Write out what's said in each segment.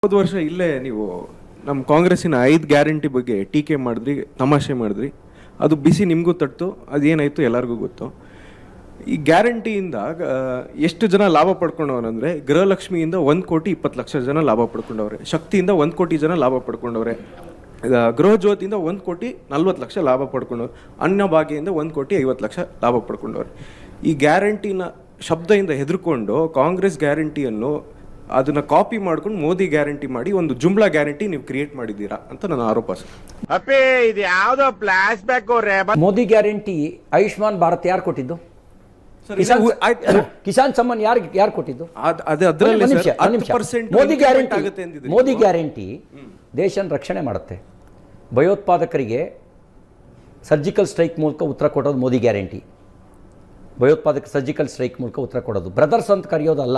ಹೋದ ವರ್ಷ ಇಲ್ಲೇ ನೀವು ನಮ್ಮ ಕಾಂಗ್ರೆಸ್ಸಿನ 5 ಗ್ಯಾರಂಟಿ ಬಗ್ಗೆ ಟೀಕೆ ಮಾಡಿದ್ರಿ, ತಮಾಷೆ ಮಾಡಿದ್ರಿ. ಅದು ಬಿಸಿ ನಿಮಗೂ ತಟ್ಟು, ಅದೇನಾಯಿತು ಎಲ್ಲರಿಗೂ ಗೊತ್ತು. ಈ ಗ್ಯಾರಂಟಿಯಿಂದ ಎಷ್ಟು ಜನ ಲಾಭ ಪಡ್ಕೊಂಡವ್ರಂದರೆ, ಗೃಹಲಕ್ಷ್ಮಿಯಿಂದ 1,20,00,000 ಜನ ಲಾಭ ಪಡ್ಕೊಂಡವ್ರೆ, ಶಕ್ತಿಯಿಂದ 1 ಕೋಟಿ ಜನ ಲಾಭ ಪಡ್ಕೊಂಡವ್ರೆ, ಗೃಹ ಜ್ಯೋತಿಯಿಂದ 1,40,00,000 ಲಾಭ ಪಡ್ಕೊಂಡವ್ರು, ಅನ್ನಭಾಗ್ಯದಿಂದ 1,50,00,000 ಲಾಭ ಪಡ್ಕೊಂಡವ್ರೆ. ಈ ಗ್ಯಾರಂಟಿನ ಶಬ್ದದಿಂದ ಹೆದರ್ಕೊಂಡು ಕಾಂಗ್ರೆಸ್ ಗ್ಯಾರಂಟಿಯನ್ನು ಅದನ್ನ ಕಾಪಿ ಮಾಡ್ಕೊಂಡು ಮೋದಿ ಗ್ಯಾರಂಟಿ ಮಾಡಿ ಒಂದು ಜುಮ್ಲಾ ಗ್ಯಾರಂಟಿ ನೀವು ಕ್ರಿಯೇಟ್ ಮಾಡಿದ್ದೀರಾ ಅಂತ ನನ್ನ ಆರೋಪ ಸರ್. ಅಪ್ಪೇ ಇದು ಯಾವುದೋ flash back Modi guarantee Ayushman Bharat ಯಾರು ಕೊಟ್ಟಿದ್ದು? ಕಿಸಾನ್ ಸಮ್ಮಾನ್ ಯಾರು ಕೊಟ್ಟಿದ್ದು? ಮೋದಿ ಗ್ಯಾರಂಟಿ ದೇಶನ ರಕ್ಷಣೆ ಮಾಡುತ್ತೆ. ಭಯೋತ್ಪಾದಕರಿಗೆ ಸರ್ಜಿಕಲ್ ಸ್ಟ್ರೈಕ್ ಮೂಲಕ ಉತ್ತರ ಕೊಡೋದು ಮೋದಿ ಗ್ಯಾರಂಟಿ. ಭಯೋತ್ಪಾದಕ ಸರ್ಜಿಕಲ್ ಸ್ಟ್ರೈಕ್ ಮೂಲಕ ಉತ್ತರ ಕೊಡೋದು, ಬ್ರದರ್ಸ್ ಅಂತ ಕರೆಯೋದಲ್ಲ.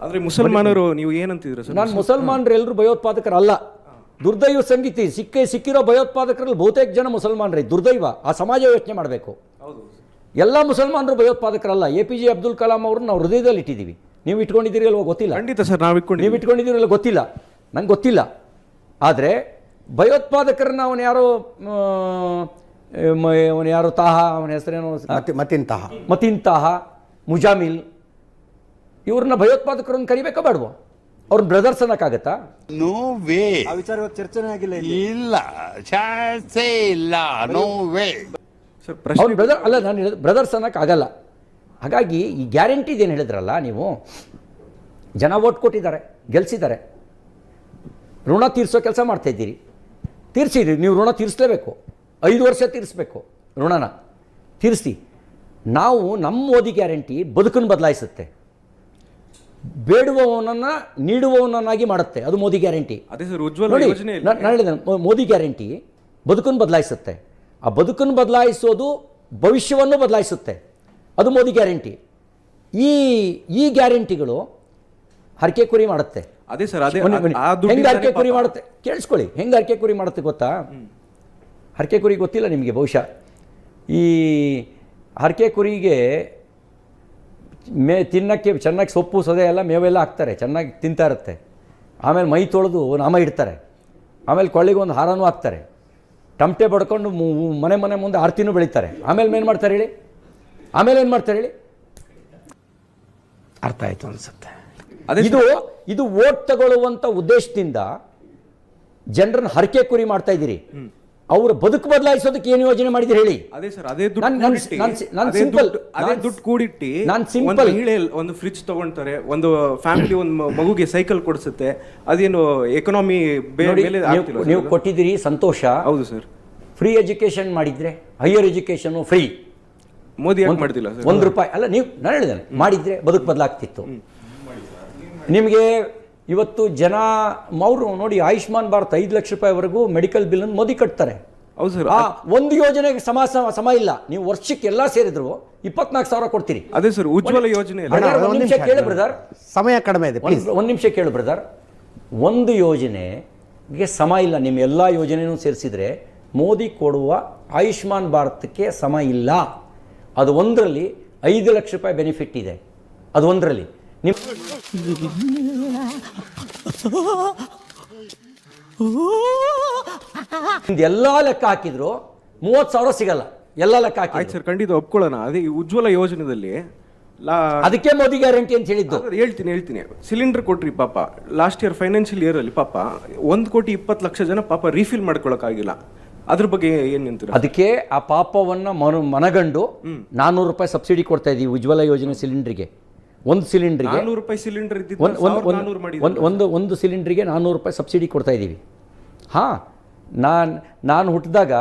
ಆದರೆ ಮುಸಲ್ಮಾನರು ನೀವು ಏನಂತಿದ್ರು ಸರ್? ನಾನು ಮುಸಲ್ಮಾನರು ಎಲ್ಲರೂ ಭಯೋತ್ಪಾದಕರಲ್ಲ. ದುರ್ದೈವ ಸಂಗೀತಿ ಸಿಕ್ಕಿರೋ ಭಯೋತ್ಪಾದಕರಲ್ಲಿ ಬಹುತೇಕ ಜನ ಮುಸಲ್ಮಾನರೇ. ದುರ್ದೈವ. ಆ ಸಮಾಜ ಯೋಚನೆ ಮಾಡಬೇಕು. ಎಲ್ಲ ಮುಸಲ್ಮಾನರು ಭಯೋತ್ಪಾದಕರಲ್ಲ. APJ ಅಬ್ದುಲ್ ಕಲಾಂ ಅವ್ರನ್ನ ನಾವು ಹೃದಯದಲ್ಲಿ ಇಟ್ಟಿದ್ದೀವಿ. ನೀವು ಇಟ್ಕೊಂಡಿದ್ದೀರಿ ಅಲ್ವ ಗೊತ್ತಿಲ್ಲ. ಖಂಡಿತ ಸರ್, ನೀವು ಇಟ್ಕೊಂಡಿದ್ದೀರಲ್ಲ ಗೊತ್ತಿಲ್ಲ, ನಂಗೆ ಗೊತ್ತಿಲ್ಲ. ಆದರೆ ಭಯೋತ್ಪಾದಕರನ್ನ ಅವನು ಯಾರೋ ತಾಹ, ಅವನ ಹೆಸರೇನು ಮತಿನ್ ತಾಹ, ಮುಜಾಮಿಲ್, ಇವ್ರನ್ನ ಭಯೋತ್ಪಾದಕರನ್ನು ಕರಿಬೇಕಾ ಬೇಡವೋ? ಅವ್ರನ್ನ ಬ್ರದರ್ಸ್ ಅನ್ನಕ್ಕಾಗತ್ತಾ? No way. ಆ ವಿಚಾರ ಚರ್ಚೆನೇ ಆಗಿಲ್ಲ. ಇಲ್ಲ, ಚಾನ್ಸೇ ಇಲ್ಲ. No way. ಅವ್ನು ಬ್ರದರ್ ಅಲ್ಲ, ನಾನು ಹೇಳಿದ ಬ್ರದರ್ಸ್ ಅನ್ನೋಕ್ಕಾಗಲ್ಲ. ಹಾಗಾಗಿ ಈ ಗ್ಯಾರಂಟಿದೇನು ಹೇಳಿದ್ರಲ್ಲ ನೀವು, ಜನ ಓಟ್ ಕೊಟ್ಟಿದ್ದಾರೆ, ಗೆಲ್ಸಿದ್ದಾರೆ, ಋಣ ತೀರಿಸೋ ಕೆಲಸ ಮಾಡ್ತಾಯಿದ್ದೀರಿ. ತೀರಿಸಿರಿ, ನೀವು ಋಣ ತೀರಿಸಲೇಬೇಕು. 5 ವರ್ಷ ತೀರಿಸ್ಬೇಕು, ಋಣನ ತೀರಿಸಿ. ನಾವು ನಮ್ಮ ಮೋದಿ ಗ್ಯಾರಂಟಿ ಬದುಕನ್ನು ಬದಲಾಯಿಸುತ್ತೆ, ಬೇಡುವವನನ್ನು ನೀಡುವವನನ್ನಾಗಿ ಮಾಡುತ್ತೆ. ಅದು ಮೋದಿ ಗ್ಯಾರಂಟಿ. ನಾನು ಹೇಳಿದೆ, ಮೋದಿ ಗ್ಯಾರಂಟಿ ಬದುಕನ್ನು ಬದಲಾಯಿಸುತ್ತೆ. ಆ ಬದುಕನ್ನು ಬದಲಾಯಿಸೋದು ಭವಿಷ್ಯವನ್ನು ಬದಲಾಯಿಸುತ್ತೆ. ಅದು ಮೋದಿ ಗ್ಯಾರಂಟಿ. ಈ ಗ್ಯಾರಂಟಿಗಳು ಹರಕೆ ಕುರಿ ಮಾಡುತ್ತೆ. ಅದೇ ಸರ್, ಹೆಂಗೆ ಹರಕೆ ಕುರಿ ಮಾಡುತ್ತೆ ಕೇಳಿಸ್ಕೊಳ್ಳಿ. ಹೆಂಗೆ ಹರಕೆ ಕುರಿ ಮಾಡುತ್ತೆ ಗೊತ್ತಾ? ಹರಕೆ ಕುರಿ ಗೊತ್ತಿಲ್ಲ ನಿಮಗೆ ಬಹುಶಃ. ಈ ಹರಕೆ ಕುರಿಗೆ ತಿನ್ನಕ್ಕೆ ಚೆನ್ನಾಗಿ ಸೊಪ್ಪು ಸೊದೆ ಎಲ್ಲ ಮೇವೆಲ್ಲ ಹಾಕ್ತಾರೆ, ಚೆನ್ನಾಗಿ ತಿಂತಾ ಇರುತ್ತೆ. ಆಮೇಲೆ ಮೈ ತೊಳೆದು ನಾಮ ಇಡ್ತಾರೆ. ಆಮೇಲೆ ಕೊಳ್ಳಿಗೆ ಒಂದು ಹಾರನೂ ಹಾಕ್ತಾರೆ. ಟಮಟೆ ಬಡ್ಕೊಂಡು ಮನೆ ಮುಂದೆ ಆರ್ತಿನೂ ಬೆಳೀತಾರೆ. ಆಮೇಲೆ ಏನು ಮಾಡ್ತಾರೆ ಹೇಳಿ? ಅರ್ಥ ಆಯಿತು ಅನಿಸುತ್ತೆ. ಇದು ವೋಟ್ ತಗೊಳ್ಳುವಂಥ ಉದ್ದೇಶದಿಂದ ಜನರನ್ನ ಹರಕೆ ಕುರಿ ಮಾಡ್ತಾ ಇದ್ದೀರಿ. ಅವ್ರ ಬದುಕು ಬದಲಾಯಿಸೋದಕ್ಕೆ ಏನು ಯೋಜನೆ ಮಾಡಿದಿರಿ ಹೇಳಿ? ಅದೇ ಸರ್, ಅದೇ ದುಡ್ಡು ಕೂಡಿಟ್ಟಿ ಒಂದು ಫ್ರಿಡ್ಜ್ ತಗೊಂತಾರೆ, ಒಂದು ಫ್ಯಾಮಿಲಿ ಒಂದು ಮಗುಗೆ ಸೈಕಲ್ ಕೊಡಿಸುತ್ತೆ. ಅದೇನು ಎಕನಾಮಿ ನೀವು ಕೊಟ್ಟಿದ್ದೀರಿ, ಸಂತೋಷ. ಹೌದು ಸರ್. ಫ್ರೀ ಎಜುಕೇಶನ್ ಮಾಡಿದ್ರೆ, ಹೈಯರ್ ಎಜುಕೇಶನ್ ಫ್ರೀ. ಮೋದಿ ಮಾಡಿದಿಲ್ಲ ಸರ್. ₹1 ಅಲ್ಲ, ನೀವು ನಾನು ಹೇಳಿದ್ದೇನೆ, ಮಾಡಿದ್ರೆ ಬದುಕು ಬದಲಾಗ್ತಿತ್ತು. ನಿಮಗೆ ಇವತ್ತು ಜನ ಅವರು ನೋಡಿ, ಆಯುಷ್ಮಾನ್ ಭಾರತ್ 5 ಲಕ್ಷ ರೂಪಾಯಿವರೆಗೂ ಮೆಡಿಕಲ್ ಬಿಲ್ ಅನ್ನು ಮೋದಿ ಕಟ್ತಾರೆ. ಹೌದು ಸರ್. ಒಂದು ಯೋಜನೆಗೆ ಸಮ ಇಲ್ಲ. ನೀವು ವರ್ಷಕ್ಕೆ ಎಲ್ಲ ಸೇರಿದ್ರು 24,000 ಕೊಡ್ತೀರಿ. ಅದೇ ಸರ್, ಉಜ್ವಲ ಯೋಜನೆ. ಒಂದು ನಿಮಿಷ ಕೇಳು ಬ್ರದರ್, ಸಮಯ ಕಡಿಮೆ ಇದೆ. ಒಂದು ನಿಮಿಷ ಕೇಳು ಬ್ರದರ್. ಒಂದು ಯೋಜನೆಗೆ ಸಮ ಇಲ್ಲ. ನಿಮ್ಮ ಎಲ್ಲ ಯೋಜನೆಯೂ ಸೇರಿಸಿದ್ರೆ ಮೋದಿ ಕೊಡುವ ಆಯುಷ್ಮಾನ್ ಭಾರತಕ್ಕೆ ಸಮ ಇಲ್ಲ. ಅದು ಒಂದರಲ್ಲಿ 5 ಲಕ್ಷ ರೂಪಾಯಿ ಬೆನಿಫಿಟ್ ಇದೆ. ಅದು ಒಂದರಲ್ಲಿ ಎಲ್ಲ ಲೆಕ್ಕ ಹಾಕಿದ್ರು 30,000 ಸಿಗಲ್ಲ. ಎಲ್ಲ ಲೆಕ್ಕ ಹಾಕಿ ಸರ್, ಖಂಡಿತ ಒಪ್ಕೊಳ್ಳೋಣ. ಅದೇ ಉಜ್ವಲ ಯೋಜನೆಯಲ್ಲಿ ಅದಕ್ಕೆ ಮೋದಿ ಗ್ಯಾರಂಟಿ ಅಂತ ಹೇಳಿದ್ದು. ಹೇಳ್ತೀನಿ. ಸಿಲಿಂಡರ್ ಕೊಟ್ರಿ ಪಾಪ, ಲಾಸ್ಟ್ ಇಯರ್ ಫೈನಾನ್ಷಿಯಲ್ ಇಯರ್ ಅಲ್ಲಿ ಪಾಪ 1,20,00,000 ಜನ ಪಾಪ ರೀಫಿಲ್ ಮಾಡ್ಕೊಳಕ್ಕಾಗಿಲ್ಲ. ಅದ್ರ ಬಗ್ಗೆ ಏನ್ ನಿಂತೀರ? ಅದಕ್ಕೆ ಆ ಪಾಪವನ್ನ ಮನಗಂಡು ₹400 ಸಬ್ಸಿಡಿ ಕೊಡ್ತಾ ಇದೀವಿ ಉಜ್ವಲ ಯೋಜನೆ ಸಿಲಿಂಡರ್ಗೆ. ಒಂದು ಸಿಲಿಂಡರ್ಗೆ ₹400 ಸಿಲಿಂಡರ್ ಒಂದು ಸಿಲಿಂಡರ್ಗೆ ₹400 ಸಬ್ಸಿಡಿ ಕೊಡ್ತಾ ಇದ್ದೀವಿ. ಹಾಂ, ನಾನು ಹುಟ್ಟಿದಾಗ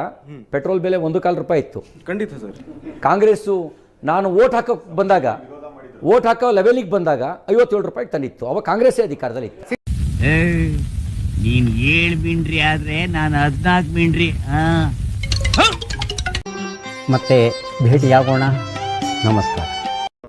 ಪೆಟ್ರೋಲ್ ಬೆಲೆ ₹1.25 ಇತ್ತು. ಖಂಡಿತ ಸರ್. ಕಾಂಗ್ರೆಸ್ಸು ನಾನು ವೋಟ್ ಹಾಕೋ ಲೆವೆಲಿಗೆ ಬಂದಾಗ ₹57 ತಂದಿತ್ತು. ಅವಾಗ ಕಾಂಗ್ರೆಸ್ಸೇ ಅಧಿಕಾರದಲ್ಲಿ ಇತ್ತು. ನೀನ್ 7 ಮಿಂಡ್ರಿ ಆದ್ರೆ ನಾನು 14 ಮಿಂಡ್ರಿ. ಮತ್ತೆ ಭೇಟಿಯಾಗೋಣ. ನಮಸ್ಕಾರ.